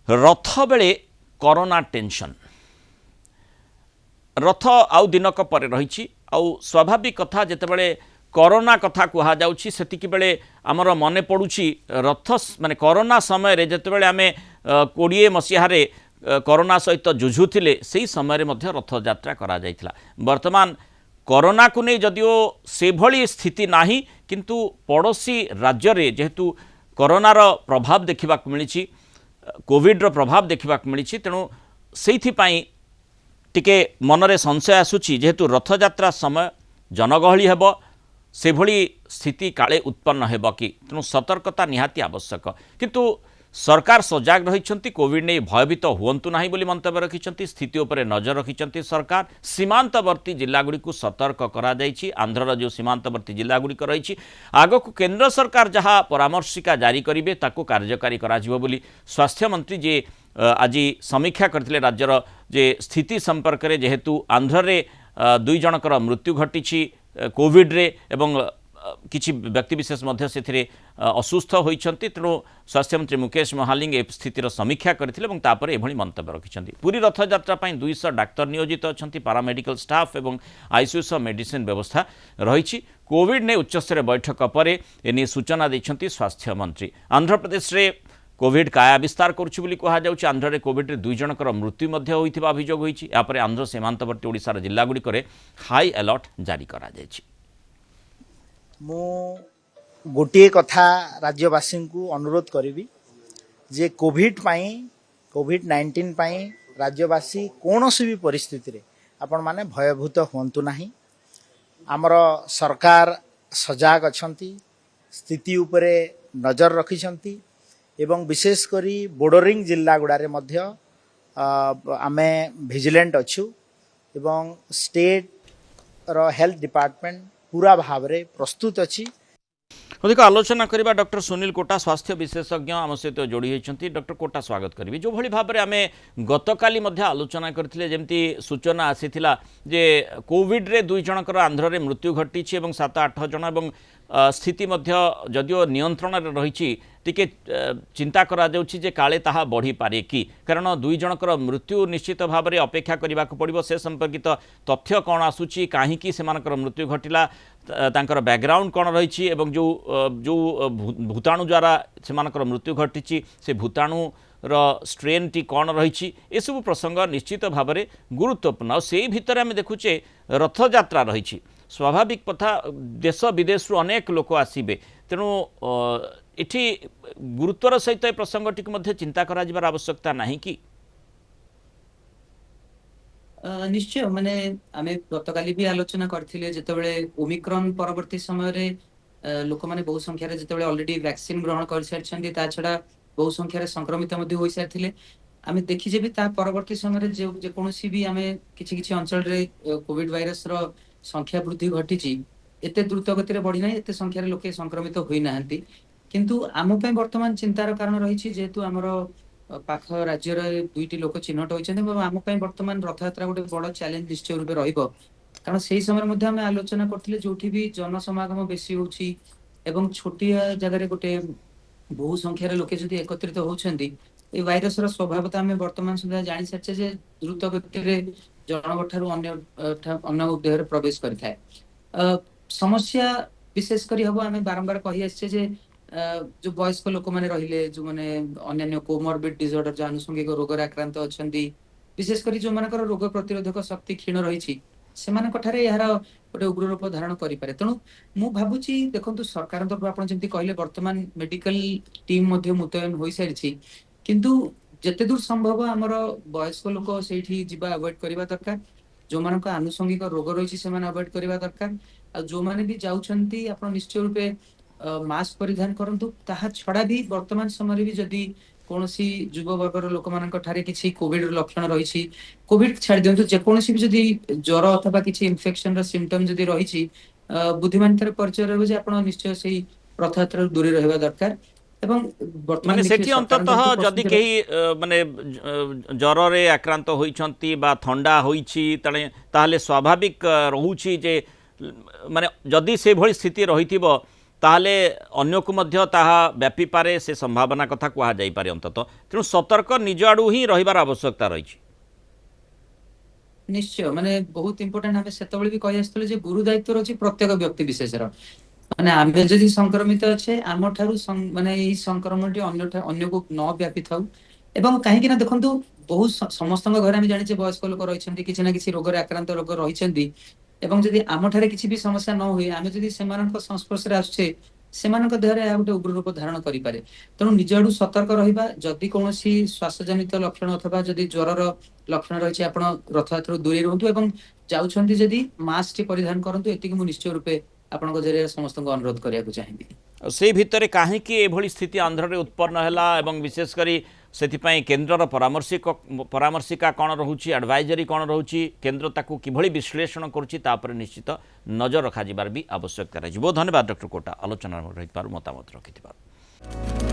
रथ बेले corona tension रथ आउ दिनक पर रही आउ स्वाभाविक कथा जितेबाला कोरोना कथा कह जाती बेले आमर मन पड़ुछि रथ माने कोरोना समय जितेबाला आम 20 मसीह कोरोना सहित जुझुले से समय रथ यात्रा करा जायतिला। वर्तमान कोरोना को नहीं जदिओ से भली स्थिति नाही किंतु पड़ोसी राज्य रे जेहेतु कोरोनार प्रभाव देखा मिली कोविड्र प्रभाव देखा मिली तेणु से टिके मनरे संशय आसूची जेहेतु रथयात्रा समय जनगहली हेब से भली स्थिति काले उत्पन्न हेब कि तेणु सतर्कता निहाती आवश्यक किंतु सरकार सजाग रही कोविड नहीं भयभीत हुंतु ना बोली मंतव्य रखिंट स्थिति उपर नजर रखिंट सरकार सीमांतवर्ती जिलागुड़ी को सतर्क करा आंध्रर जो सीमांतवर्ती जिलागुड़िक रही आग को केंद्र सरकार जहाँ परामर्शिका जारी करेंगे ताकू कार्यकारी करा बोली स्वास्थ्य मंत्री जे आज समीक्षा करते राज्यर जे स्थिति संपर्क में जेहेतु आंध्र 2 जनकर मृत्यु घटी कोविड रे एवं किछि व्यक्तिविशेष से असुस्थ होती तेणु स्वास्थ्य मंत्री मुकेश महालिंग ए स्थितिर समीक्षा करथिले एवं तापर एभली मंतव्य रखिछन्ति। पूरी रथयात्रा 200 डाक्तर नियोजित अछन्ति पारामेडिकल स्टाफ एवं आईसीयू मेडिसिन व्यवस्था रही कोविड ने उच्चस्तरीय बैठक पर एने सूचना दैछन्ति स्वास्थ्य मंत्री। आंध्र प्रदेश रे कोविड काया विस्तार करुछि बोली कहा जाउछि। आंध्र रे कोविड रे 2 जनकर मृत्यु मध्ये होइथिबा अभियोग होइछि। या परे आंध्र सीमांतवर्ती ओडिशार जिल्लागुड़िक हाई अलर्ट जारी करा जायछि। मु गोटे कथा राज्यवासी को अनुरोध करी जे कोविड-19 राज्यवासी कौन भी परिस्थिति रे आपण माने भयभूत हुंतु नाही। आमर सरकार सजाग अछंती स्थिति उपरे नजर रखिछंती एवं विशेष करी बॉर्डरिंग जिल्ला गुड़ारे मध्य आमे विजिलेंट अच्छु एवं स्टेट रो हेल्थ डिपार्टमेंट पूरा भाव रे प्रस्तुत अच्छी। अधिक आलोचना करबा डॉक्टर सुनील कोटा स्वास्थ्य विशेषज्ञ आम सहित जोड़ी होती। डॉक्टर कोटा स्वागत करी जो भली भाव में आम गतकाली आलोचना करथिले जेमती सूचना आसीथिला जे कोविड रे 2 जनकर आंध्र रे मृत्यु घटी 7-8 जन एवं स्थिति मध्य जदिओ नियंत्रण रही टिके चिंता करा जाउछि जे काले ताहा बढ़ी पारे कि कारण 2 जनकर मृत्यु निश्चित भाव में अपेक्षा करने पड़ो से संपर्कित तथ्य कौन आसूची कहीं से मृत्यु घटिला तांकर बैकग्राउंड कौन रही एवं जो जो भूताणु द्वारा से मृत्यु घटी से भूताणु स्ट्रेन टी कौन रही एसबू प्रसंग निश्चित भाव में गुरुत्वपूर्ण से भितर आम देखुचे रथयात्रा रही स्वाभाविक कथा देश विदेश अनेक लोक आसबे तेणु इठी गुरुत्वर सहित प्रसंगटी चिंता कर आवश्यकता नहीं कि निश्चय माने आमे गतकाली भी आलोचना करथिले जेतेबेले ओमिक्रॉन परवर्ती समय रे लोक माने बहु संख्या रे जेतेबेले ऑलरेडी वैक्सीन ग्रहण कर सारछन्ती ता छडा बहु संख्या रे संक्रमित मध्ये होई सारथिले आमे देखि जे भी ता परवर्ती समय रे जे कोनोसी भी आमे किछि किछि अंचल रे कोविड वायरस रो संख्या वृद्धि घटिछि एते द्रुत गति रे बढ़ी नै एते संख्या रे लोके संक्रमित होई नाहंती किंतु आम पे वर्तमान चिंतार कारण रही जेहेतु आमर पाख राज्य 2टी लोक चिन्हट होती आम बर्तमान रथयात्रा गोटे बड़ चैलेंज निश्चय रूप रहिबो कारण से समय आम आलोचना करथिले जोठी भी जनसमागम बेसी होउछि एवं छोटिया जगह गोटे बहु संख्यार लोके जदि एकत्रित होउछन्ती ए वायरस रो स्वभावता आम वर्तमान सुधा जानि सारछे जे द्रुत गति रे जनगठारु अन्य उद्देहरे प्रवेश करिथाय। समस्या विशेष करी हबो आम बारंबार कहि आछे जे जो वयस्क लोक माने रहिले जो माने अन्य कोमोरबिड डिसऑर्डर जो आनुषंगिक रोग आक्रांत अछंती विशेषकर जो मानकर रोग प्रतिरोधक शक्ति क्षीण रही से यार गोटे उग्र रूप धारण करें तेणु मु भावुची देखो सरकार तरफ आप कहले वर्तमान मेडिकल टीम मुतयन हो सारी किंतु जिते दूर संभव आमर वयस्क लोक से अवॉइड करवा दरकार जो मान आनुषंगिक रोग रही से अवॉइड करवा दरकार आ जो मैंने भी जाउछंती आप निश्चय रूपे मास्क परिधान करंतु ताहा छड़ा भी वर्तमान समय भी जदि कोनोसी युवा वर्गर लोक मानक ठारे किछि कोविड लक्षण रही कोविड छाड़ दियंतु जे कोनोसी भी जदि ज्वर अथवा किछि इन्फेक्शन रो सिम्पटम जदि रही बुद्धिमानतार परिचय रहबे जे आपण निश्चय सेही प्रथात्र दूरी रहबा दरकार एवं वर्तमान सेठी अंततः जदि केही माने ज्वर रे आक्रांत होइछंती बा ठंडा होइछि ताले स्वाभाविक रहूछि जे माने जदि से भली स्थिति रहिथिबो ताहले अन्य को मध्य ताहा व्यापी पारे से संभावना कथा कुहा जाई पारे अंतत तेणु सतर्क निज आड़ू ही रहिबार आवश्यकता रही। निश्चय माने बहुत इंपोर्टेंट हमें सेतबेले भी कहि आस्तले जे गुरु दायित्व रछि प्रत्येक व्यक्ति विशेषर माने आमे जदि संक्रमित अच्छे आम ठारू माने ई संक्रमणटी अन्य को न व्यापी थाउ एवं कहीं कि ना देखंतु बहुत समस्त घर आम जाने वयस्क लोक रही किसी ना किसी रोग आक्रांत लोक रही एवं जदि आम ठारे किसी भी समस्या न हुए आम जदि संस्पर्श आसुचे सेमानक देहरे गोटे उग्र रूप धारण करें तेणु निज आड़ू सतर्क रहिबा जदि कौन श्वासजनित लक्षण अथवा जदि ज्वर लक्षण रही आप रथयात्रा दूरी रुहतु एवं जाउछंती जदि मास्क टी परिधान करंतु एतिक मु निश्चय रूपे आपनको जरिए समस्त को अनुरोध करिया चाहिए। से भितर कहीं एभली स्थिति आंध्र में उत्पन्न है विशेषकर से केन्द्र परामर्शिका कौन रोचे एडवाइजरी कौन रोचे केन्द्र ताकू किभली विश्लेषण करुच्ची निश्चित नजर रखा भी आवश्यकता रही। बहुत धन्यवाद डॉक्टर कोटा आलोचना मतामत रखि।